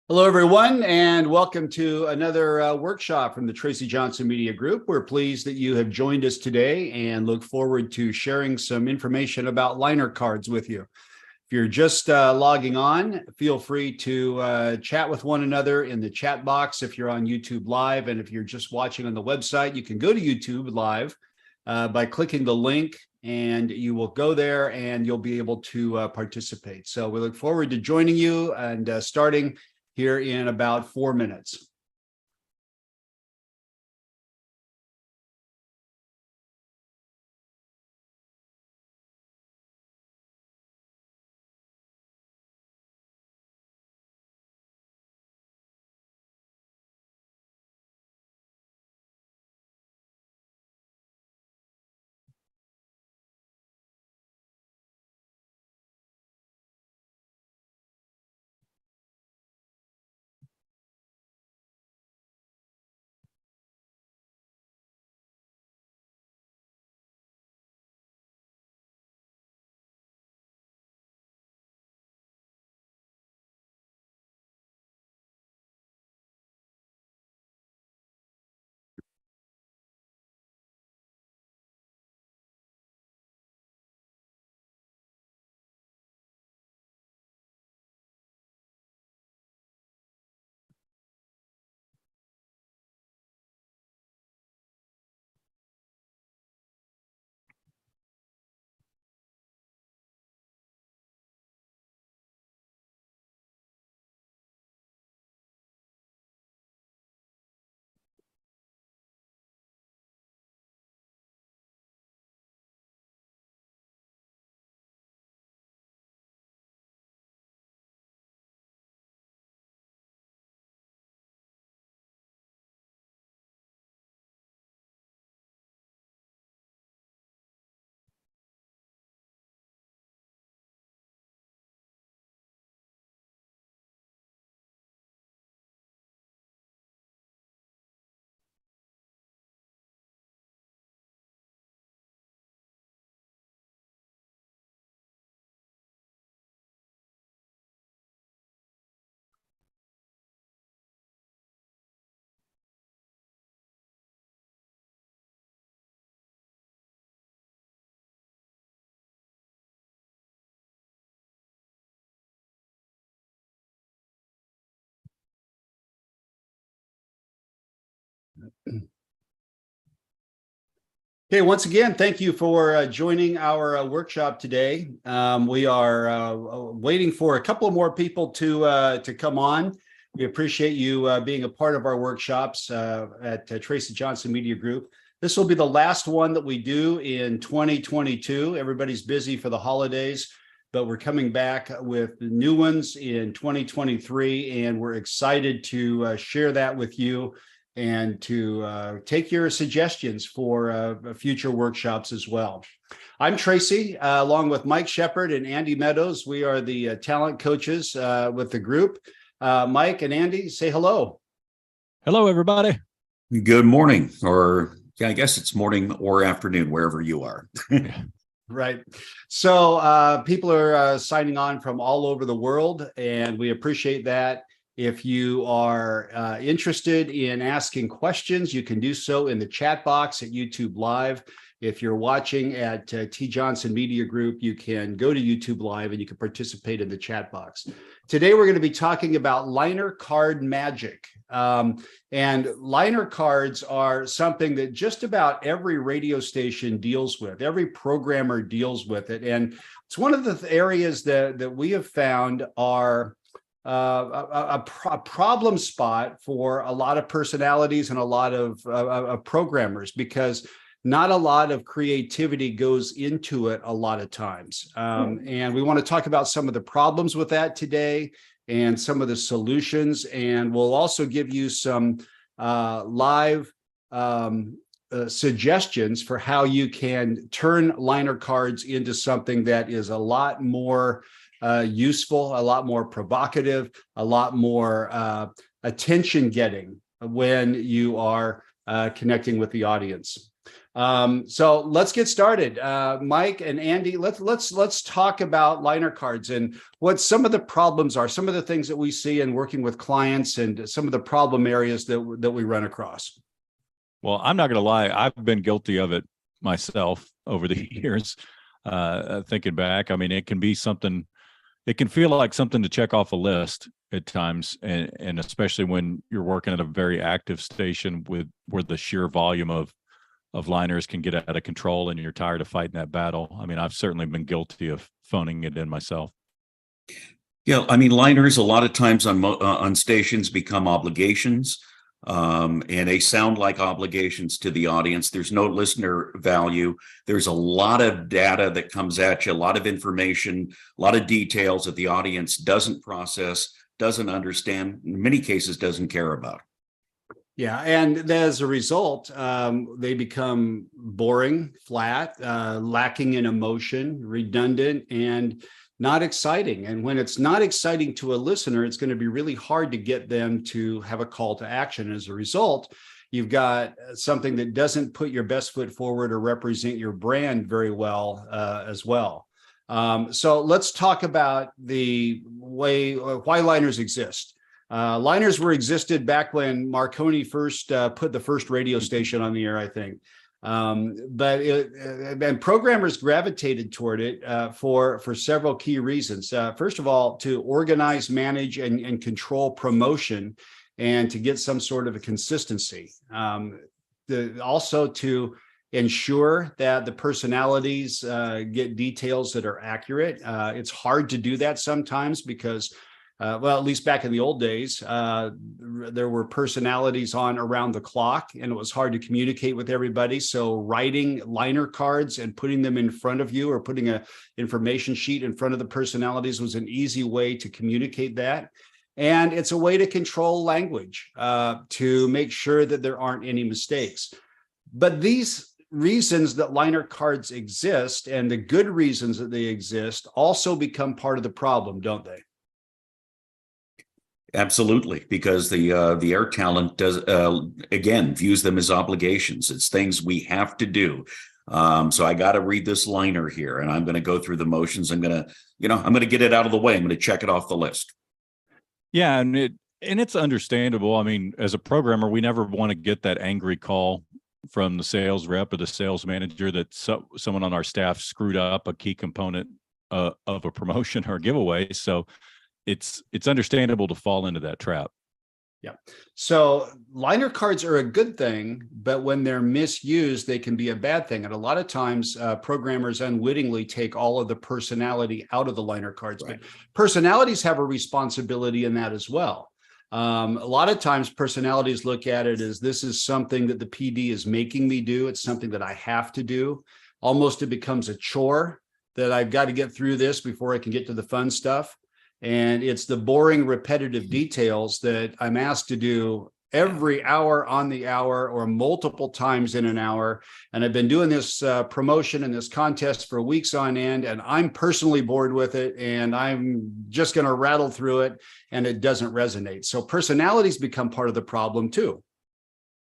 Hello, everyone, and welcome to another workshop from the Tracy Johnson Media Group. We're pleased that you have joined us today and look forward to sharing some information about liner cards with you. If you're just logging on, feel free to chat with one another in the chat box if you're on YouTube Live. And if you're just watching on the website, you can go to YouTube Live by clicking the link, and you will go there and you'll be able to participate. So we look forward to joining you and starting here in about 4 minutes. Okay, once again, thank you for joining our workshop today. We are waiting for a couple more people to come on. We appreciate you being a part of our workshops at Tracy Johnson Media Group. This will be the last one that we do in 2022. Everybody's busy for the holidays, but we're coming back with new ones in 2023, and we're excited to share that with you and to take your suggestions for future workshops as well. I'm Tracy, along with Mike Shepard and Andy Meadows. We are the talent coaches with the group. Mike and Andy, say hello. Hello, everybody. Good morning, or yeah, I guess it's morning or afternoon, wherever you are. Right. So people are signing on from all over the world, and we appreciate that. If you are interested in asking questions, you can do so in the chat box at YouTube Live. If you're watching at T Johnson Media Group, you can go to YouTube Live and you can participate in the chat box. Today, we're going to be talking about liner card magic. And liner cards are something that just about every radio station deals with, every programmer deals with it. And it's one of the areas that we have found are a problem spot for a lot of personalities and a lot of programmers, because not a lot of creativity goes into it a lot of times. And we want to talk about some of the problems with that today and some of the solutions. And we'll also give you some live suggestions for how you can turn liner cards into something that is a lot more useful, a lot more provocative, a lot more attention getting when you are connecting with the audience. So let's get started. Mike and Andy, let's talk about liner cards and what some of the problems are, some of the things that we see in working with clients, and some of the problem areas that we run across. Well, I'm not going to lie. I've been guilty of it myself over the years. Thinking back, I mean, it can be something. It can feel like something to check off a list at times, and especially when you're working at a very active station where the sheer volume of liners can get out of control and you're tired of fighting that battle. I mean, I've certainly been guilty of phoning it in myself. Yeah, I mean, liners a lot of times on stations become obligations, and they sound like obligations to the audience. There's no listener value. There's a lot of data that comes at you, a lot of information, a lot of details that the audience doesn't process, doesn't understand, in many cases doesn't care about. Yeah, and as a result, they become boring, flat, lacking in emotion, redundant, and not exciting. And when it's not exciting to a listener, it's going to be really hard to get them to have a call to action. As a result, you've got something that doesn't put your best foot forward or represent your brand very well as well. So let's talk about the way why liners exist. Liners existed back when Marconi first put the first radio station on the air, I think. But programmers gravitated toward it for several key reasons. First of all, to organize, manage, and control promotion, and to get some sort of a consistency. Also to ensure that the personalities get details that are accurate. It's hard to do that sometimes because well, at least back in the old days, there were personalities on around the clock, and it was hard to communicate with everybody. So writing liner cards and putting them in front of you, or putting an information sheet in front of the personalities, was an easy way to communicate that. And it's a way to control language, to make sure that there aren't any mistakes. But these reasons that liner cards exist, and the good reasons that they exist, also become part of the problem, don't they? Absolutely, because the air talent does again views them as obligations. It's things we have to do. So I got to read this liner here, and I'm going to go through the motions. I'm going to get it out of the way. I'm going to check it off the list. Yeah, and it's understandable. I mean, as a programmer, we never want to get that angry call from the sales rep or the sales manager that someone on our staff screwed up a key component of a promotion or a giveaway. So it's understandable to fall into that trap. Yeah. So liner cards are a good thing, but when they're misused, they can be a bad thing. And a lot of times programmers unwittingly take all of the personality out of the liner cards. Right. But personalities have a responsibility in that as well. A lot of times personalities look at it as, this is something that the PD is making me do. It's something that I have to do. Almost it becomes a chore that I've got to get through this before I can get to the fun stuff. And it's the boring, repetitive details that I'm asked to do every hour on the hour, or multiple times in an hour. And I've been doing this promotion and this contest for weeks on end, and I'm personally bored with it, and I'm just going to rattle through it, and it doesn't resonate. So personalities become part of the problem too.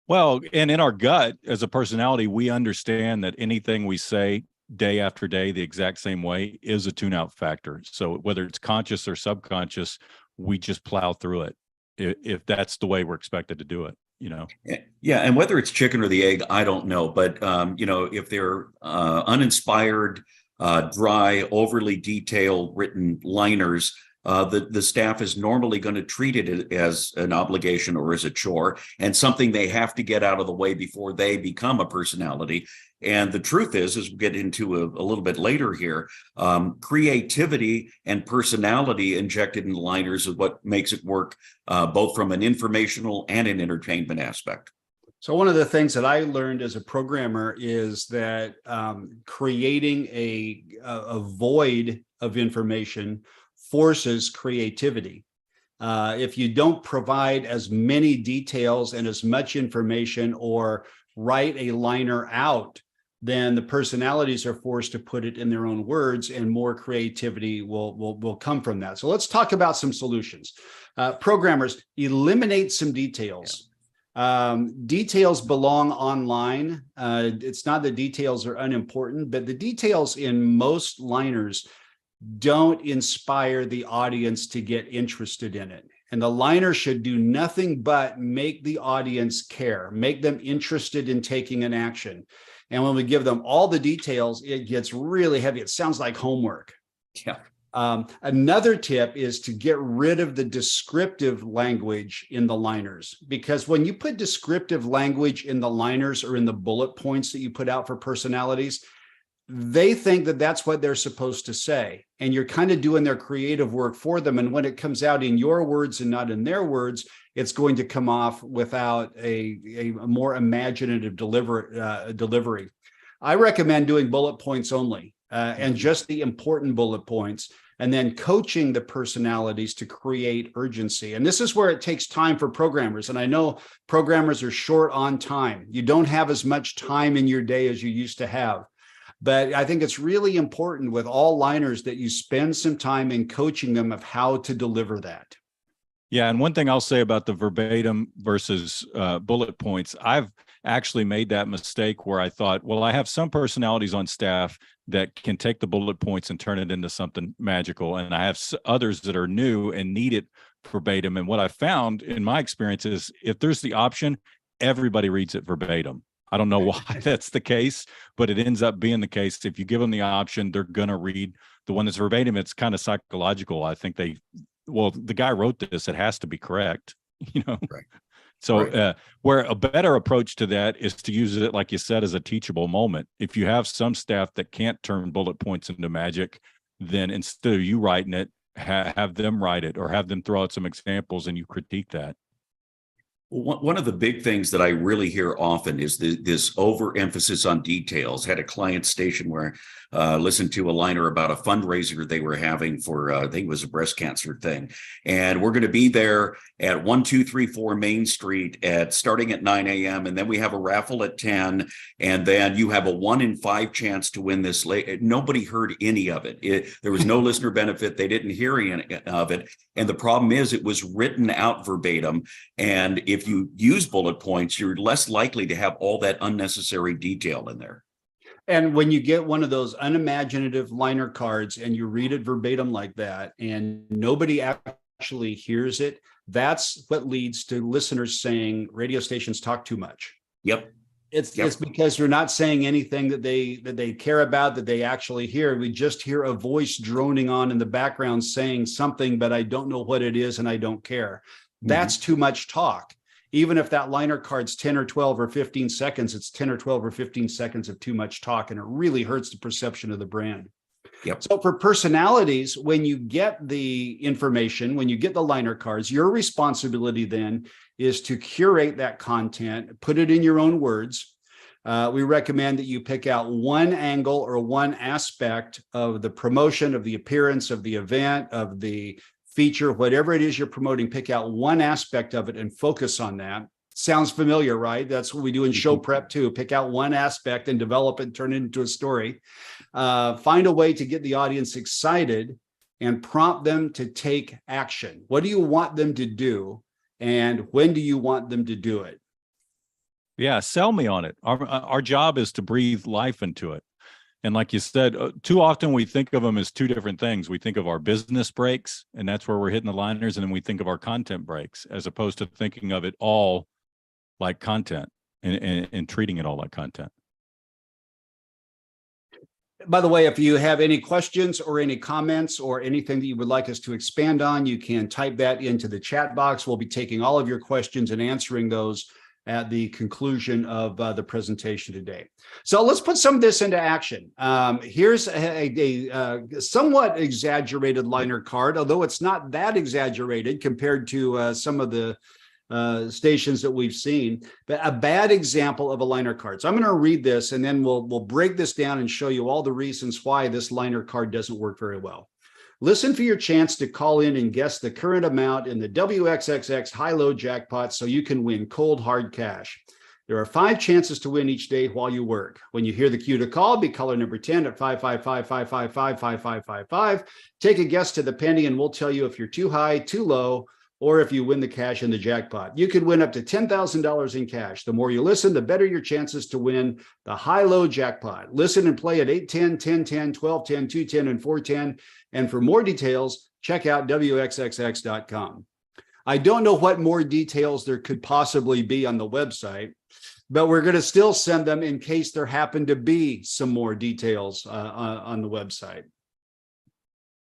Well, and in our gut as a personality, we understand that anything we say day after day the exact same way is a tune-out factor. So whether it's conscious or subconscious, we just plow through it if that's the way we're expected to do it, Yeah, and whether it's chicken or the egg, I don't know. But if they're uninspired, dry, overly detailed written liners, the staff is normally going to treat it as an obligation or as a chore, and something they have to get out of the way before they become a personality. And the truth is, as we get into a little bit later here, creativity and personality injected in liners is what makes it work, both from an informational and an entertainment aspect. So one of the things that I learned as a programmer is that creating a void of information forces creativity. If you don't provide as many details and as much information, or write a liner out, then the personalities are forced to put it in their own words, and more creativity will come from that. So let's talk about some solutions. Programmers, eliminate some details. Details belong online. It's not that details are unimportant, but the details in most liners don't inspire the audience to get interested in it. And the liner should do nothing but make the audience care, make them interested in taking an action. And when we give them all the details, it gets really heavy. It sounds like homework. Yeah. Another tip is to get rid of the descriptive language in the liners, because when you put descriptive language in the liners or in the bullet points that you put out for personalities, they think that that's what they're supposed to say. And you're kind of doing their creative work for them. And when it comes out in your words and not in their words, it's going to come off without a more imaginative delivery. I recommend doing bullet points only, and just the important bullet points, and then coaching the personalities to create urgency. And this is where it takes time for programmers. And I know programmers are short on time. You don't have as much time in your day as you used to have. But I think it's really important with all liners that you spend some time in coaching them of how to deliver that. Yeah, and one thing I'll say about the verbatim versus bullet points, I've actually made that mistake where I thought, well, I have some personalities on staff that can take the bullet points and turn it into something magical, and I have others that are new and need it verbatim. And what I found in my experience is if there's the option, everybody reads it verbatim. I don't know why that's the case, but it ends up being the case. If you give them the option, they're going to read the one that's verbatim. It's kind of psychological. I think the guy wrote this, it has to be correct, Right. So right. Where a better approach to that is to use it, like you said, as a teachable moment. If you have some staff that can't turn bullet points into magic, then instead of you writing it, have them write it, or have them throw out some examples and you critique that. One of the big things that I really hear often is this overemphasis on details. Had a client station where listened to a liner about a fundraiser they were having for, I think it was a breast cancer thing. And we're going to be there at 1234 Main Street starting at 9 a.m. And then we have a raffle at 10. And then you have a 1 in 5 chance to win this. Nobody heard any of it. There was no listener benefit. They didn't hear any of it. And the problem is it was written out verbatim. And if you use bullet points, you're less likely to have all that unnecessary detail in there. And when you get one of those unimaginative liner cards and you read it verbatim like that, and nobody actually hears it, that's what leads to listeners saying radio stations talk too much. Yep. It's because they're not saying anything that they care about, that they actually hear. We just hear a voice droning on in the background saying something, but I don't know what it is and I don't care. That's too much talk. Even if that liner card's 10 or 12 or 15 seconds, it's 10 or 12 or 15 seconds of too much talk, and it really hurts the perception of the brand. Yep. So for personalities, when you get the information, when you get the liner cards, your responsibility then is to curate that content, put it in your own words. We recommend that you pick out one angle or one aspect of the promotion, of the appearance, of the event, of the feature, whatever it is you're promoting, pick out one aspect of it and focus on that. Sounds familiar, right? That's what we do in show prep too. Pick out one aspect and develop it, turn it into a story. Find a way to get the audience excited and prompt them to take action. What do you want them to do? And when do you want them to do it? Yeah, sell me on it. Our job is to breathe life into it. And like you said, too often we think of them as two different things. We think of our business breaks, and that's where we're hitting the liners. And then we think of our content breaks, as opposed to thinking of it all like content and treating it all like content. By the way, if you have any questions or any comments or anything that you would like us to expand on, you can type that into the chat box. We'll be taking all of your questions and answering those at the conclusion of the presentation today. So let's put some of this into action. Here's a somewhat exaggerated liner card, although it's not that exaggerated compared to some of the stations that we've seen, but a bad example of a liner card. So I'm going to read this, and then we'll break this down and show you all the reasons why this liner card doesn't work very well. Listen for your chance to call in and guess the current amount in the WXXX high-low jackpot so you can win cold hard cash. There are 5 chances to win each day while you work. When you hear the cue to call, be caller number 10 at 555-555-5555. Take a guess to the penny, and we'll tell you if you're too high, too low, or if you win the cash in the jackpot. You could win up to $10,000 in cash. The more you listen, the better your chances to win the high-low jackpot. Listen and play at 810, 1010, 1210, 210, and 410. And for more details, check out wxxx.com. I don't know what more details there could possibly be on the website, but we're going to still send them in case there happen to be some more details on the website.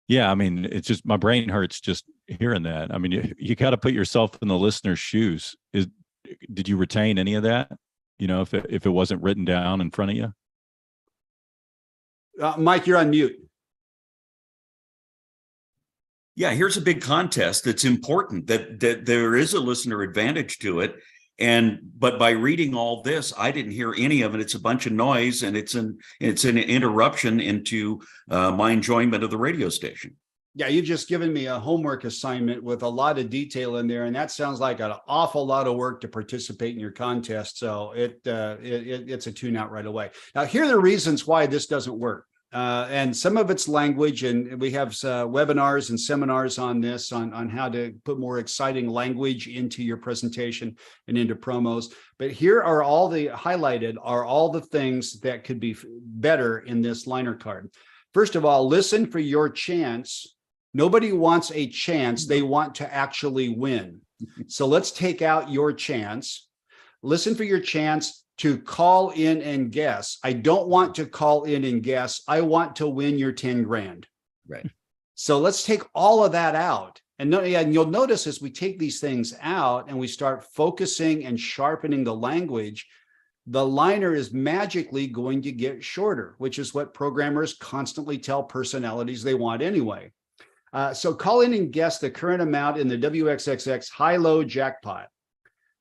Yeah, I mean, it's just my brain hurts just hearing that. I mean, you got to put yourself in the listener's shoes. Did you retain any of that? You know, if it wasn't written down in front of you? Mike, you're on mute. Yeah, here's a big contest that's important, that there is a listener advantage to it. But by reading all this, I didn't hear any of it. It's a bunch of noise, and it's an interruption into my enjoyment of the radio station. Yeah, you've just given me a homework assignment with a lot of detail in there, and that sounds like an awful lot of work to participate in your contest. So it's a tune out right away. Now, here are the reasons why this doesn't work. And some of it's language, and we have webinars and seminars on this, on how to put more exciting language into your presentation and into promos. But here are all the highlighted are all the things that could be better in this liner card. First of all, listen for your chance. Nobody wants a chance. They want to actually win. So let's take out your chance. Listen for your chance to call in and guess. I don't want to call in and guess. I want to win your 10 grand. Right. So let's take all of that out. And you'll notice as we take these things out and we start focusing and sharpening the language, the liner is magically going to get shorter, which is what programmers constantly tell personalities they want anyway. So call in and guess the current amount in the WXXX high-low jackpot.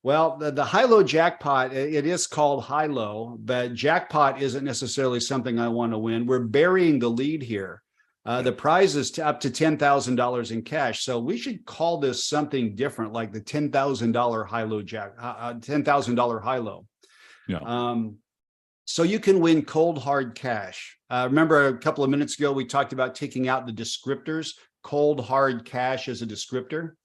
Well, the high-low jackpot, it is called high-low, but jackpot isn't necessarily something I want to win. We're burying the lead here. The prize is up to $10,000 in cash. So we should call this something different, like the $10,000 high-low $10,000 high-low. Yeah. So you can win cold hard cash. Remember a couple of minutes ago, we talked about taking out the descriptors. Cold hard cash is a descriptor.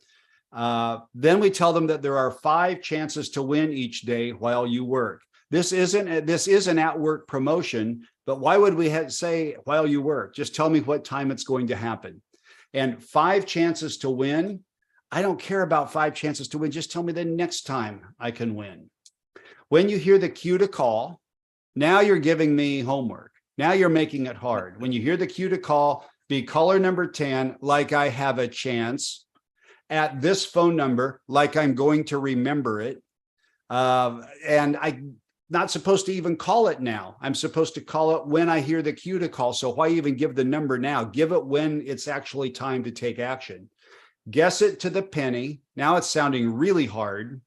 Then we tell them that there are 5 chances to win each day while you work. This is an at-work promotion, but why would we say while you work? Just tell me what time it's going to happen. And 5 chances to win. I don't care about 5 chances to win. Just tell me the next time I can win. When you hear the cue to call, now you're giving me homework. Now you're making it hard. When you hear the cue to call, be caller number 10, like I have a chance. At this phone number, like I'm going to remember it. And I'm not supposed to even call it now. I'm supposed to call it when I hear the cue to call. So why even give the number now? Give it when it's actually time to take action. Guess it to the penny. Now it's sounding really hard.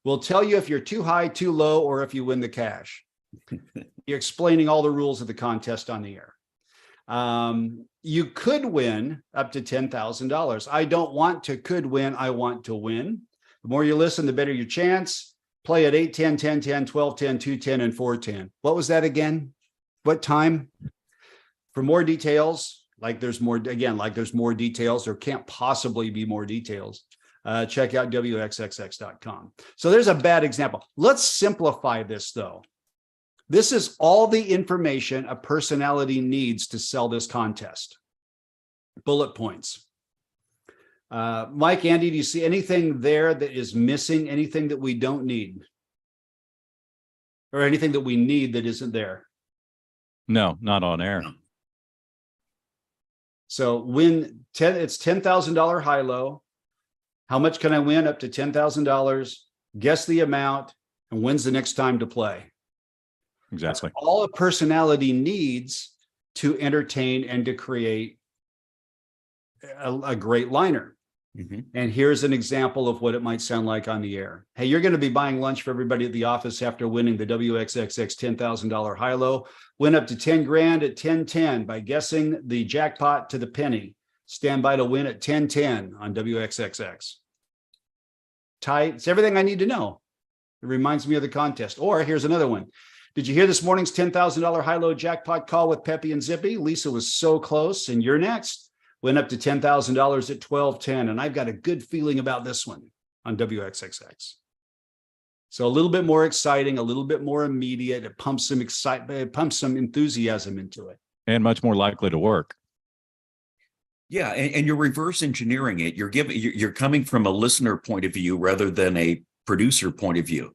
We'll tell you if you're too high, too low, or if you win the cash. You're explaining all the rules of the contest on the air. You could win up to $10,000. I don't want to could win. I want to win. The more you listen, the better your chance. Play at 8, 10, 10, 10, 12, 10, 2, 10, and 4, 10. What was that again? What time? For more details, like there's more details, there can't possibly be more details. Check out wxxx.com. So there's a bad example. Let's simplify this though. This is all the information a personality needs to sell this contest. Bullet points. Mike, Andy, do you see anything there that is missing? Anything that we don't need? Or anything that we need that isn't there? No, not on air. So it's $10,000 high-low. How much can I win? Up to $10,000. Guess the amount, and when's the next time to play? Exactly. That's all a personality needs to entertain and to create a great liner. Mm-hmm. And here's an example of what it might sound like on the air. Hey, you're going to be buying lunch for everybody at the office after winning the WXXX $10,000 high-low. Win up to 10 grand at 10:10 by guessing the jackpot to the penny. Stand by to win at 10:10 on WXXX. Tight. It's everything I need to know. It reminds me of the contest. Or here's another one. Did you hear this morning's $10,000 high-low jackpot call with Peppy and Zippy? Lisa was so close, and you're next. Went up to $10,000 at 12:10, and I've got a good feeling about this one on WXXX. So a little bit more exciting, a little bit more immediate. It pumps some excitement, it pumps some enthusiasm into it. And much more likely to work. Yeah, and you're reverse engineering it. You're coming from a listener point of view rather than a producer point of view.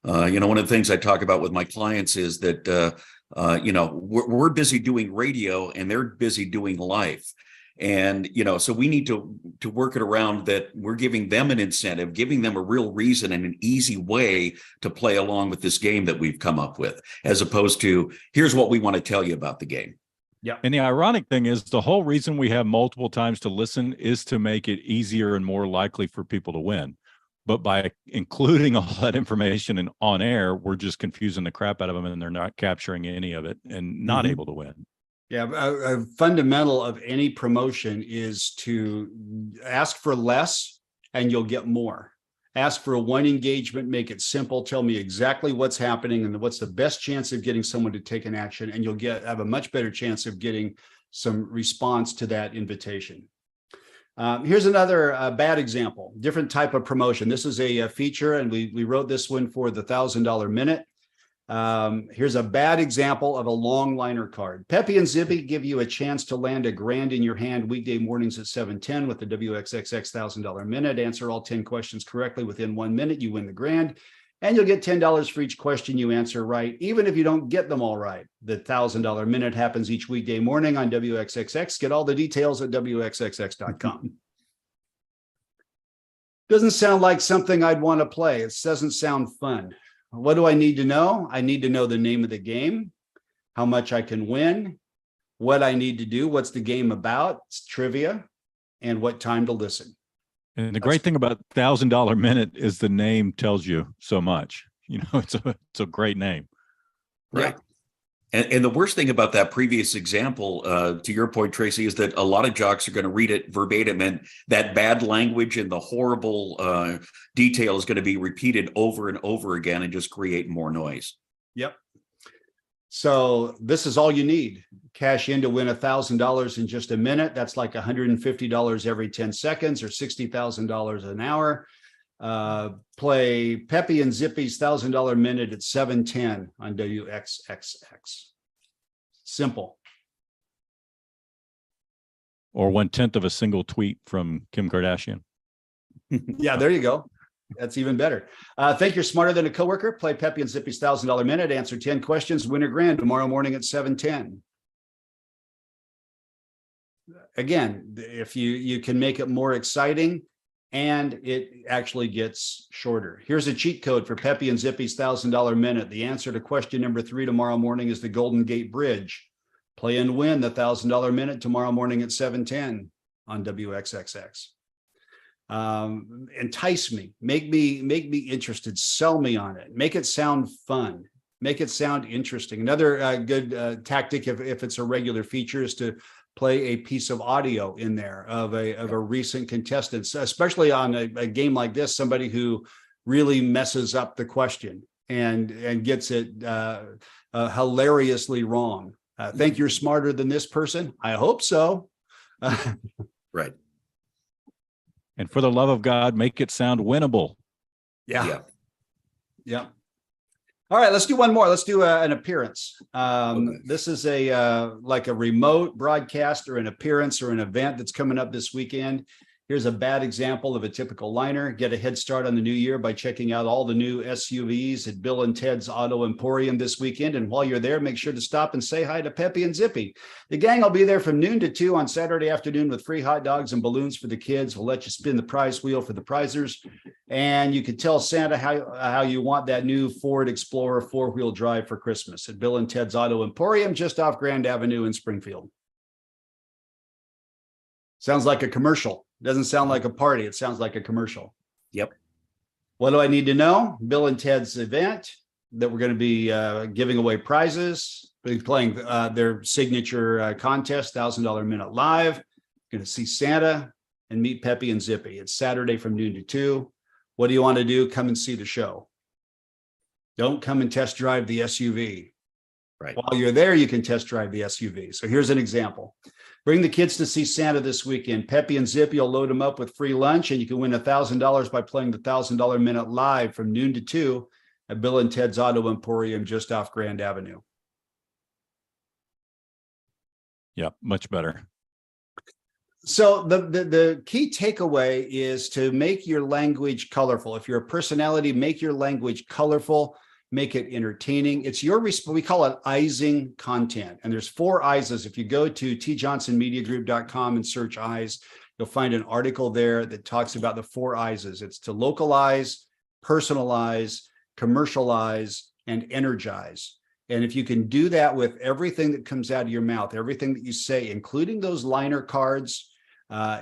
One of the things I talk about with my clients is that we're busy doing radio and they're busy doing life. And, so we need to work it around that we're giving them an incentive, giving them a real reason and an easy way to play along with this game that we've come up with, as opposed to, here's what we want to tell you about the game. Yeah. And the ironic thing is the whole reason we have multiple times to listen is to make it easier and more likely for people to win. But by including all that information on air, we're just confusing the crap out of them and they're not capturing any of it and not able to win. Yeah, a fundamental of any promotion is to ask for less and you'll get more. Ask for one engagement, make it simple, tell me exactly what's happening and what's the best chance of getting someone to take an action, and you'll have a much better chance of getting some response to that invitation. Here's another bad example, different type of promotion. This is a feature, and we wrote this one for the $1,000 minute. Here's a bad example of a long liner card. Peppy and Zippy give you a chance to land $1,000 in your hand weekday mornings at 7:10 with the WXXX $1,000 minute. Answer all 10 questions correctly within 1 minute. You win the grand, and you'll get $10 for each question you answer right, even if you don't get them all right. The $1,000 minute happens each weekday morning on WXXX. Get all the details at WXXX.com. Doesn't sound like something I'd want to play. It doesn't sound fun. What do I need to know? I need to know the name of the game, how much I can win, what I need to do, what's the game about, it's trivia, and what time to listen. And the great thing about $1,000 minute is the name tells you so much. It's a great name. Right. And the worst thing about that previous example, to your point, Tracy, is that a lot of jocks are going to read it verbatim, and that bad language and the horrible detail is going to be repeated over and over again and just create more noise. Yep. So this is all you need. Cash in to win $1,000 in just a minute. That's like $150 every 10 seconds or $60,000 an hour. Play Peppy and Zippy's $1,000 minute at 7:10 on WXXX. Simple. Or 1/10 of a single tweet from Kim Kardashian. Yeah, there you go. That's even better. Think you're smarter than a coworker? Play Peppy and Zippy's $1,000 minute. Answer 10 questions. Win a grand tomorrow morning at 7:10. Again, if you can make it more exciting, and it actually gets shorter. Here's a cheat code for Peppy and Zippy's $1,000 minute. The answer to question number 3 tomorrow morning is the Golden Gate Bridge. Play and win the $1,000 minute tomorrow morning at 7:10 on WXXX. Entice me, make me interested, sell me on it, make it sound fun, make it sound interesting. Another good tactic, if it's a regular feature, is to play a piece of audio in there of a recent contestant, especially on a game like this, somebody who really messes up the question and gets it hilariously wrong. Think you're smarter than this person? I hope so. Right. And for the love of God, make it sound winnable. Yeah. All right, let's do one more. Let's do an appearance. Okay. This is like a remote broadcast or an appearance or an event that's coming up this weekend. Here's a bad example of a typical liner. Get a head start on the new year by checking out all the new SUVs at Bill and Ted's Auto Emporium this weekend. And while you're there, make sure to stop and say hi to Peppy and Zippy. The gang will be there from noon to 2 on Saturday afternoon with free hot dogs and balloons for the kids. We'll let you spin the prize wheel for the prizers. And you can tell Santa how you want that new Ford Explorer 4-wheel drive for Christmas at Bill and Ted's Auto Emporium, just off Grand Avenue in Springfield. Sounds like a commercial. Doesn't sound like a party. It sounds like a commercial. Yep. What do I need to know? Bill and Ted's event that we're going to be giving away prizes. We'll be playing their signature contest, $1,000 minute live. Going to see Santa and meet Peppy and Zippy. It's Saturday from noon to 2. What do you want to do? Come and see the show. Don't come and test drive the SUV. Right. While you're there, you can test drive the SUV. So here's an example. Bring the kids to see Santa this weekend. Peppy and Zippy will load them up with free lunch, and you can win $1,000 by playing the $1,000 Minute live from noon to 2 at Bill and Ted's Auto Emporium just off Grand Avenue. Yeah, much better. So the key takeaway is to make your language colorful. If you're a personality, make your language colorful, make it entertaining. It's your we call it Ize-ing content. And there's 4 Izes. If you go to tjohnsonmediagroup.com and search Ize, you'll find an article there that talks about the 4 Izes. It's to localize, personalize, commercialize, and energize. And if you can do that with everything that comes out of your mouth, everything that you say, including those liner cards,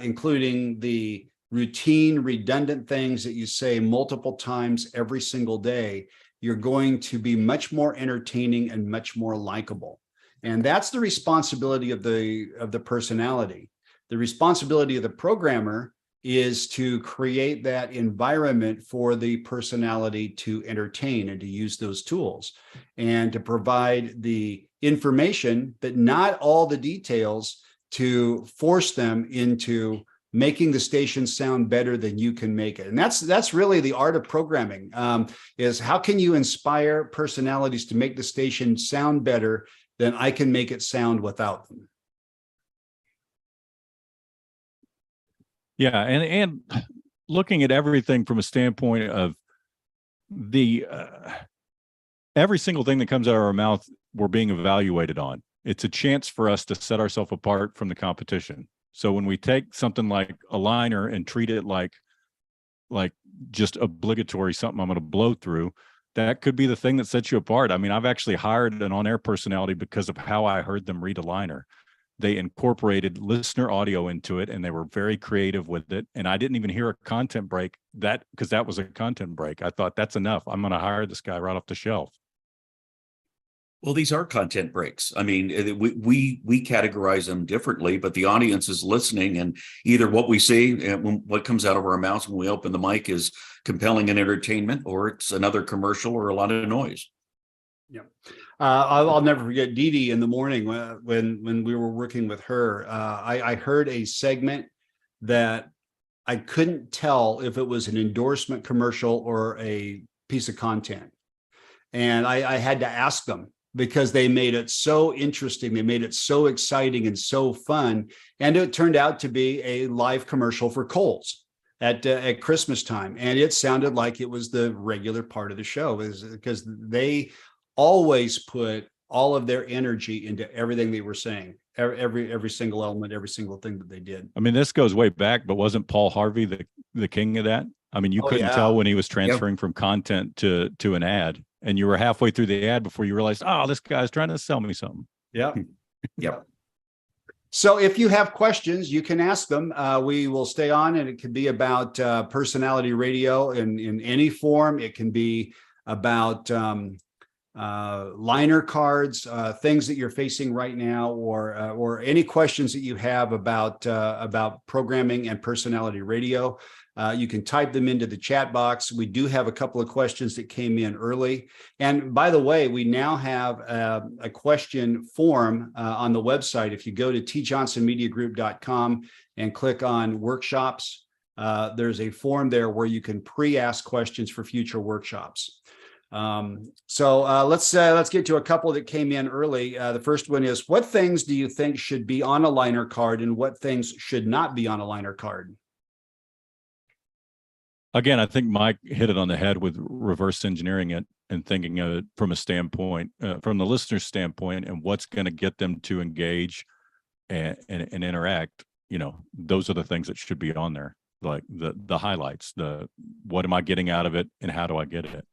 including the routine, redundant things that you say multiple times every single day, you're going to be much more entertaining and much more likable. And that's the responsibility of the personality. The responsibility of the programmer is to create that environment for the personality to entertain and to use those tools and to provide the information, but not all the details, to force them into making the station sound better than you can make it. And that's really the art of programming, is how can you inspire personalities to make the station sound better than I can make it sound without them. Yeah, and looking at everything from a standpoint of the every single thing that comes out of our mouth, we're being evaluated on. It's a chance for us to set ourselves apart from the competition. So when we take something like a liner and treat it like just obligatory, something I'm going to blow through, that could be the thing that sets you apart. I mean, I've actually hired an on-air personality because of how I heard them read a liner. They incorporated listener audio into it, and they were very creative with it. And I didn't even hear a content break because that was a content break. I thought, that's enough. I'm going to hire this guy right off the shelf. Well, these are content breaks. I mean, we categorize them differently, but the audience is listening, and either what we see and what comes out of our mouths when we open the mic is compelling and entertainment, or it's another commercial or a lot of noise. Yeah. I'll never forget Dee Dee in the morning when we were working with her. I heard a segment that I couldn't tell if it was an endorsement commercial or a piece of content. And I had to ask them, because they made it so interesting. They made it so exciting and so fun. And it turned out to be a live commercial for Kohl's at Christmas time. And it sounded like it was the regular part of the show, because they always put all of their energy into everything they were saying, every single element, every single thing that they did. I mean, this goes way back, but wasn't Paul Harvey the king of that? I mean, you couldn't tell when he was transferring from content to an ad, and you were halfway through the ad before you realized, oh, this guy's trying to sell me something. Yeah. Yep. So if you have questions, you can ask them. We will stay on, and it could be about personality radio in any form. It can be about liner cards, things that you're facing right now, or any questions that you have about programming and personality radio. You can type them into the chat box. We do have a couple of questions that came in early. And by the way, we now have a question form on the website. If you go to tjohnsonmediagroup.com and click on workshops, there's a form there where you can pre-ask questions for future workshops. So let's get to a couple that came in early. The first one is, what things do you think should be on a liner card and what things should not be on a liner card? Again, I think Mike hit it on the head with reverse engineering it and thinking of it from a standpoint, from the listener's standpoint, and what's going to get them to engage and interact. You know, those are the things that should be on there, like the highlights, what am I getting out of it and how do I get it?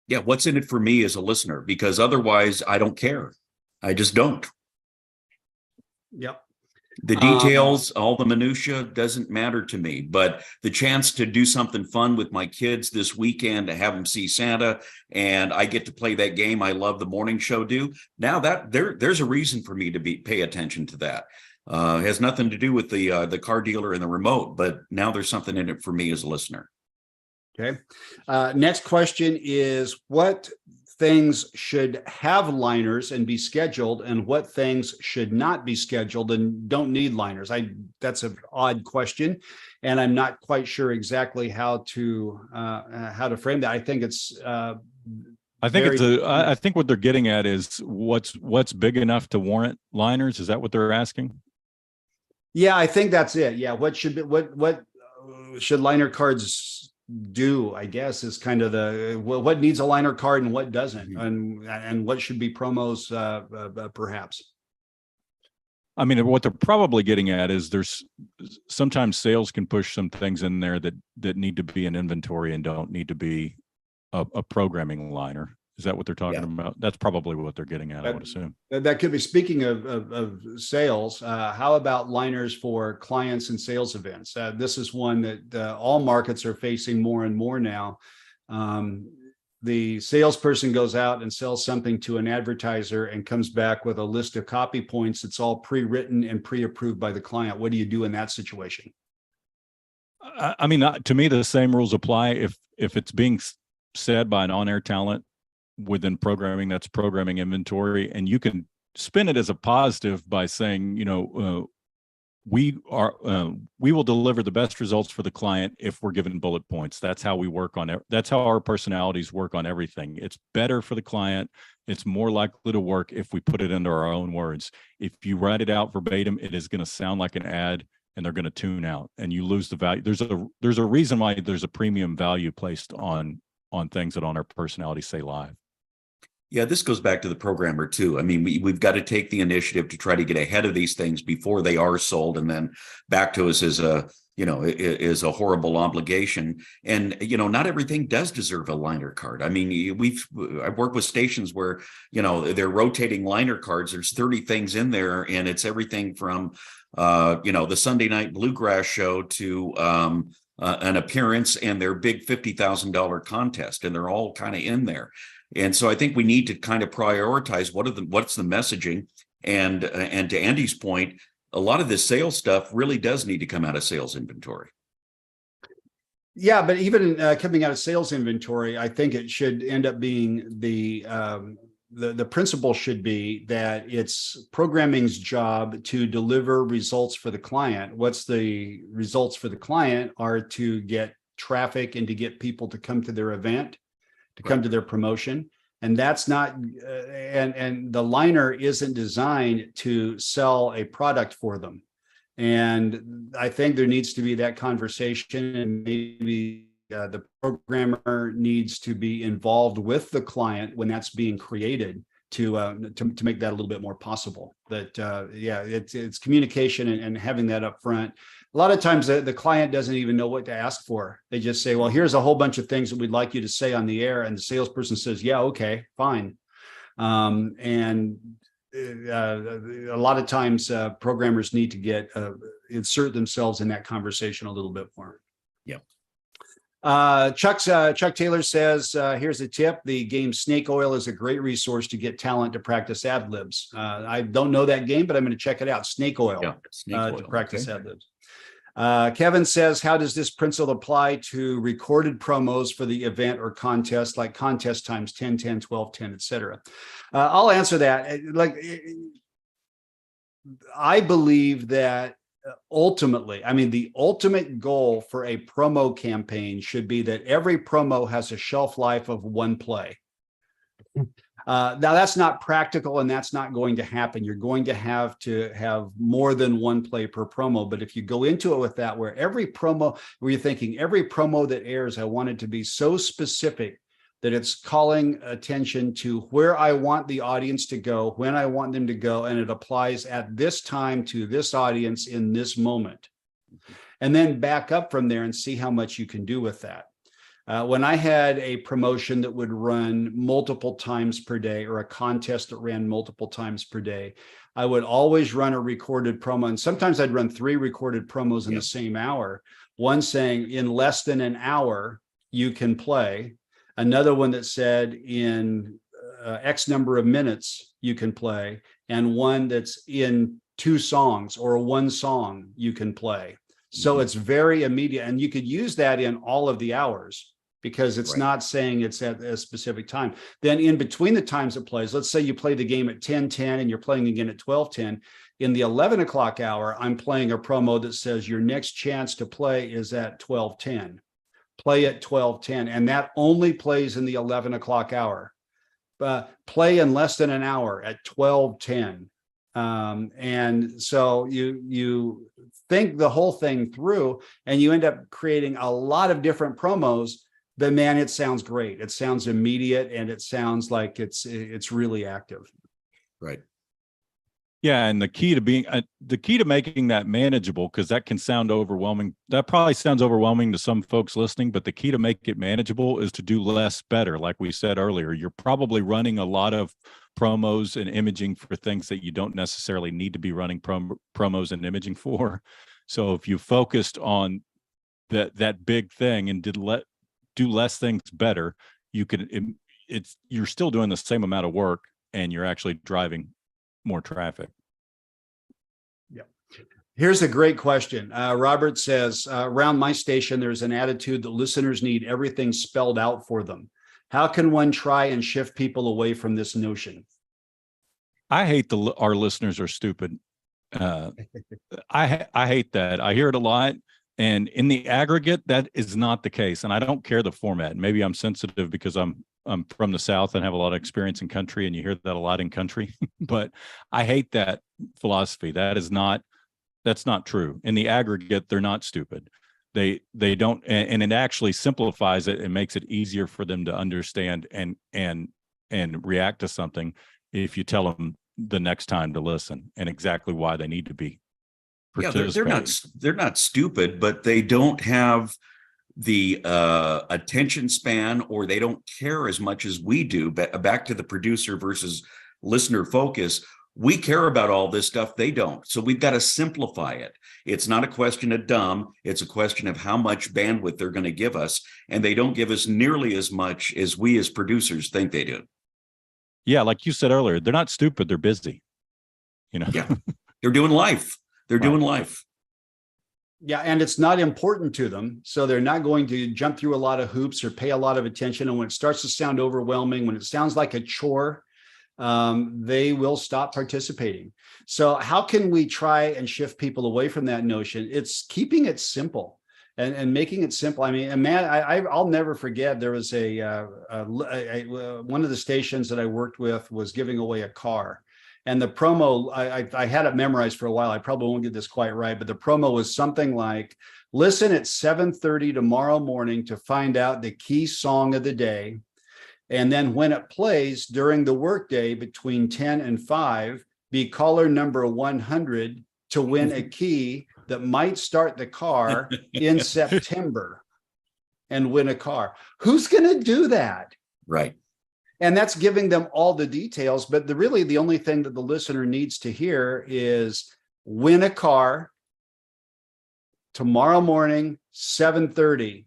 Yeah, what's in it for me as a listener? Because otherwise, I don't care. I just don't. Yep. The details, all the minutia doesn't matter to me, but the chance to do something fun with my kids this weekend, to have them see Santa, and I get to play that game I love the morning show do. Now that there's a reason for me to pay attention to that. It has nothing to do with the car dealer and the remote, but now there's something in it for me as a listener. Okay. Next question is, what things should have liners and be scheduled, and what things should not be scheduled and don't need liners? That's an odd question, and I'm not quite sure exactly how to frame that. I think it's I think what they're getting at is what's big enough to warrant liners. Is that what they're asking? Yeah, I think that's it. Yeah, what should liner cards do, I guess, is kind of what needs a liner card and what doesn't, and what should be promos, perhaps. I mean, what they're probably getting at is there's sometimes sales can push some things in there that need to be in inventory and don't need to be a programming liner. Is that what they're talking about? That's probably what they're getting at, I would assume. That could be. Speaking of sales, how about liners for clients and sales events? This is one that all markets are facing more and more now. The salesperson goes out and sells something to an advertiser and comes back with a list of copy points. It's all pre-written and pre-approved by the client. What do you do in that situation? I mean, to me, the same rules apply. If it's being said by an on-air talent within programming, that's programming inventory, and you can spin it as a positive by saying, we will deliver the best results for the client if we're given bullet points. That's how we work on it. That's how our personalities work on everything. It's better for the client. It's more likely to work if we put it into our own words. If you write it out verbatim, it is going to sound like an ad, and they're going to tune out, and you lose the value. There's a reason why there's a premium value placed on things that on our personality say live. Yeah, this goes back to the programmer too. I mean, we've got to take the initiative to try to get ahead of these things before they are sold, and then back to us as a horrible obligation. And not everything does deserve a liner card. I mean, I've worked with stations where they're rotating liner cards. There's 30 things in there, and it's everything from the Sunday night bluegrass show to an appearance and their big $50,000 contest, and they're all kind of in there. And so I think we need to kind of prioritize what's the messaging, and to Andy's point, a lot of this sales stuff really does need to come out of sales inventory. Yeah, but even coming out of sales inventory, I think it should end up being the principle should be that it's programming's job to deliver results for the client. What's the results for the client are to get traffic and to get people to come to their event, to come to their promotion. And that's not, and the liner isn't designed to sell a product for them. And I think there needs to be that conversation, and maybe the programmer needs to be involved with the client when that's being created to make that a little bit more possible. But it's communication and having that up front. A lot of times the client doesn't even know what to ask for. They just say, well, here's a whole bunch of things that we'd like you to say on the air. And the salesperson says, yeah, okay, fine. A lot of times programmers need to insert themselves in that conversation a little bit more. Yep. Chuck Taylor says, here's a tip. The game Snake Oil is a great resource to get talent to practice ad libs. I don't know that game, but I'm going to check it out. Snake Oil, to practice ad libs. Kevin says, how does this principle apply to recorded promos for the event or contest, like contest times 10, 10, 12, 10, etc.? I'll answer that. I believe that ultimately, the ultimate goal for a promo campaign should be that every promo has a shelf life of one play. Now, that's not practical, and that's not going to happen. You're going to have more than one play per promo. But if you go into it with that, where you're thinking every promo that airs, I want it to be so specific that it's calling attention to where I want the audience to go, when I want them to go, and it applies at this time to this audience in this moment. And then back up from there and see how much you can do with that. When I had a promotion that would run multiple times per day, or a contest that ran multiple times per day, I would always run a recorded promo. And sometimes I'd run 3 recorded promos in the same hour. One saying in less than an hour, you can play. Another one that said in X number of minutes, you can play. And one that's in 2 songs or 1 song, you can play. So it's very immediate. And you could use that in all of the hours. because it's Right. not saying it's at a specific time. Then in between the times it plays, let's say you play the game at 10:10 and you're playing again at 12:10. In the 11 o'clock hour, I'm playing a promo that says your next chance to play is at 12:10. Play at 12:10, and that only plays in the 11 o'clock hour. Play in less than an hour at 12:10. And so you think the whole thing through, and you end up creating a lot of different promos. But man, it sounds great. It sounds immediate, and it sounds like it's really active. Right. Yeah, and the key to making that manageable, because that can sound overwhelming. That probably sounds overwhelming to some folks listening, but the key to make it manageable is to do less better. Like we said earlier, you're probably running a lot of promos and imaging for things that you don't necessarily need to be running promos and imaging for. So if you focused on that big thing and do less things better, you're still doing the same amount of work, and you're actually driving more traffic. Yeah. Here's a great question. Robert says, around my station, there's an attitude that listeners need everything spelled out for them. How can one try and shift people away from this notion? I hate our listeners are stupid. I hate that. I hear it a lot. And in the aggregate, that is not the case. And I don't care the format. Maybe I'm sensitive because I'm from the South and have a lot of experience in country, and you hear that a lot in country. But I hate that philosophy. That's not true. In the aggregate, they're not stupid. They don't, and it actually simplifies it and makes it easier for them to understand and react to something if you tell them the next time to listen and exactly why they need to be. Yeah, they're not stupid, but they don't have the attention span, or they don't care as much as we do. Back to the producer versus listener focus. We care about all this stuff. They don't. So we've got to simplify it. It's not a question of dumb. It's a question of how much bandwidth they're going to give us. And they don't give us nearly as much as we as producers think they do. Yeah, like you said earlier, they're not stupid. They're busy. Yeah, they're doing life. They're doing life. Yeah, and it's not important to them. So they're not going to jump through a lot of hoops or pay a lot of attention. And when it starts to sound overwhelming, when it sounds like a chore, they will stop participating. So how can we try and shift people away from that notion? It's keeping it simple and making it simple. I mean, and man, I'll never forget, there was one of the stations that I worked with was giving away a car. And the promo, I had it memorized for a while. I probably won't get this quite right, but the promo was something like, listen at 7:30 tomorrow morning to find out the key song of the day. And then when it plays during the workday between 10 and 5, be caller number 100 to win a key that might start the car in September and win a car. Who's going to do that? Right. And that's giving them all the details. But really the only thing that the listener needs to hear is win a car tomorrow morning, 7:30.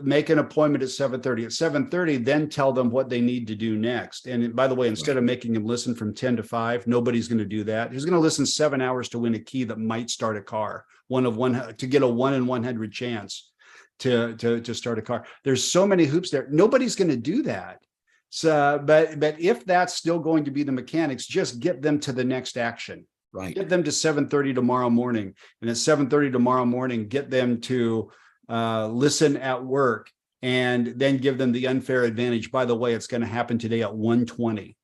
Make an appointment at 7:30. At 7:30, then tell them what they need to do next. And by the way, instead of making them listen from 10 to 5, nobody's going to do that. Who's going to listen 7 hours to win a key that might start a car? To get a 1 in 100 chance to start a car. There's so many hoops there. Nobody's going to do that. So, but if that's still going to be the mechanics, just get them to the next action. Right. Get them to 7:30 tomorrow morning, and at 7:30 tomorrow morning, get them to listen at work, and then give them the unfair advantage. By the way, it's going to happen today at 1:20.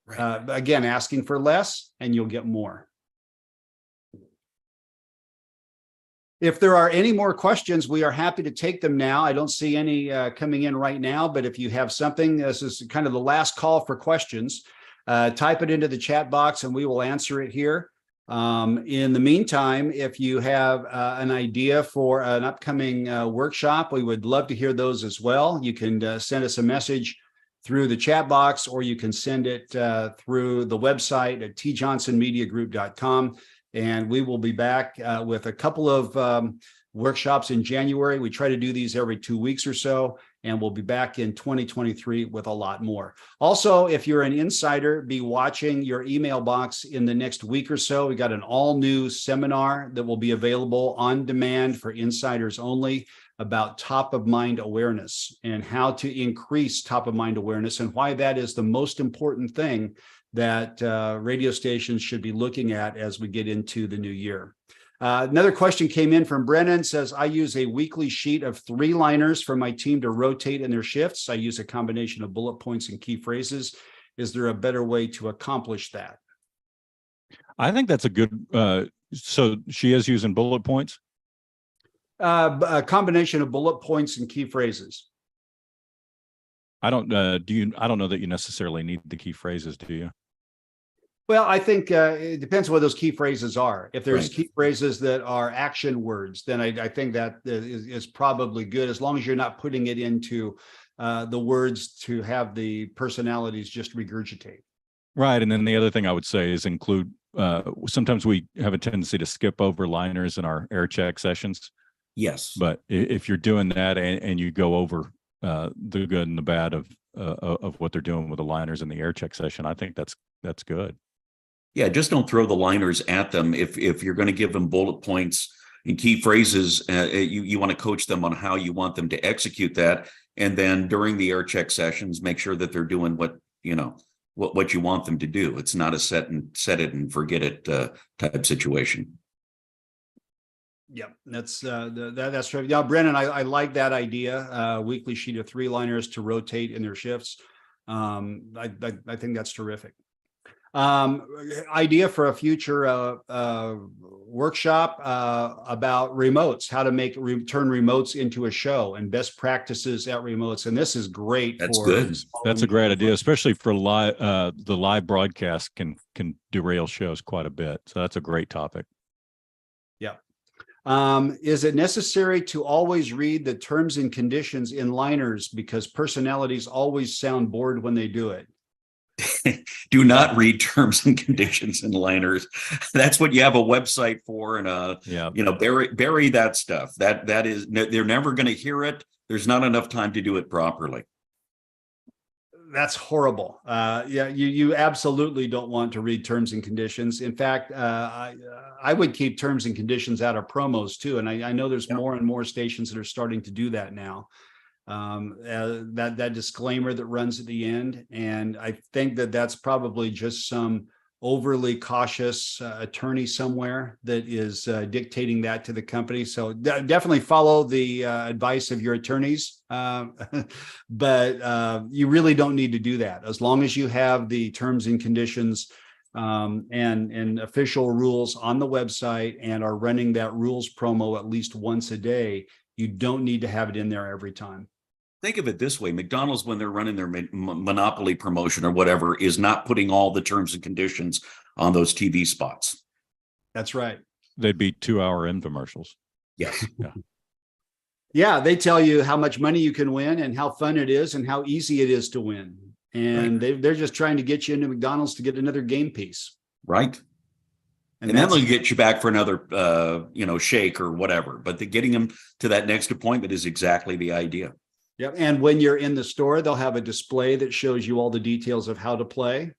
Right. Again, asking for less, and you'll get more. If there are any more questions, we are happy to take them now. I don't see any coming in right now, but if you have something, this is kind of the last call for questions. Type it into the chat box and we will answer it here. In the meantime, if you have an idea for an upcoming workshop, we would love to hear those as well. You can send us a message through the chat box, or you can send it through the website at tjohnsonmediagroup.com. And we will be back with a couple of workshops in January. We try to do these every 2 weeks or so, and we'll be back in 2023 with a lot more. Also, if you're an insider, be watching your email box in the next week or so. We got an all new seminar that will be available on demand for insiders only. about top of mind awareness and how to increase top of mind awareness, and why that is the most important thing that radio stations should be looking at as we get into the new year. Another question came in from Brennan, says, I use a weekly sheet of 3 liners for my team to rotate in their shifts. I use a combination of bullet points and key phrases. Is there a better way to accomplish that? I think that's a good, so she is using bullet points? A combination of bullet points and key phrases. I don't know that you necessarily need the key phrases, do you? Well, I think it depends on what those key phrases are. If there's Right. key phrases that are action words, then I think that is probably good, as long as you're not putting it into the words to have the personalities just regurgitate. Right. And then the other thing I would say is include, sometimes we have a tendency to skip over liners in our air check sessions. Yes. But if you're doing that and you go over the good and the bad of what they're doing with the liners in the air check session, I think that's good. Yeah, just don't throw the liners at them. If you're going to give them bullet points and key phrases, you want to coach them on how you want them to execute that. And then during the air check sessions, make sure that they're doing what you want them to do. It's not a set it and forget it type situation. Yeah, that's true. Yeah, Brennan, I like that idea. Weekly sheet of 3 liners to rotate in their shifts. I think that's terrific. Idea for a future workshop about remotes, how to turn remotes into a show, and best practices at remotes. And this is great. That's good. That's a great idea, especially for live. The live broadcast can derail shows quite a bit. So that's a great topic. Yeah. Is it necessary to always read the terms and conditions in liners, because personalities always sound bored when they do it? Do not read terms and conditions in liners. That's what you have a website for. And bury that stuff. That is, they're never going to hear it. There's not enough time to do it properly. That's horrible. Yeah, you absolutely don't want to read terms and conditions. In fact, I would keep terms and conditions out of promos too. And I know there's more and more stations that are starting to do that now. That disclaimer that runs at the end. And I think that's probably just some overly cautious attorney somewhere that is dictating that to the company. So definitely follow the advice of your attorneys. But you really don't need to do that. As long as you have the terms and conditions and official rules on the website and are running that rules promo at least once a day, you don't need to have it in there every time. Think of it this way. McDonald's, when they're running their Monopoly promotion or whatever, is not putting all the terms and conditions on those TV spots. That's right. They'd be 2-hour infomercials. Yes. Yeah, they tell you how much money you can win and how fun it is and how easy it is to win. And they're just trying to get you into McDonald's to get another game piece. Right. And then they'll get you back for another, shake or whatever. But getting them to that next appointment is exactly the idea. Yeah, and when you're in the store, they'll have a display that shows you all the details of how to play,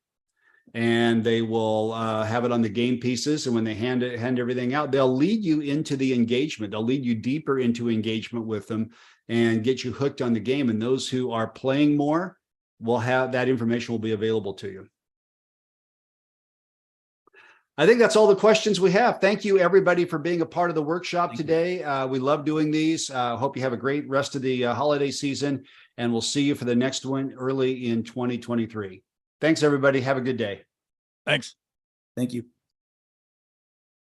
and they will have it on the game pieces. And when they hand everything out, they'll lead you into the engagement. They'll lead you deeper into engagement with them and get you hooked on the game. And those who are playing more will have that information will be available to you. I think that's all the questions we have. Thank you, everybody, for being a part of the workshop today. We love doing these. Hope you have a great rest of the holiday season, and we'll see you for the next one early in 2023. Thanks, everybody. Have a good day. Thanks. Thank you.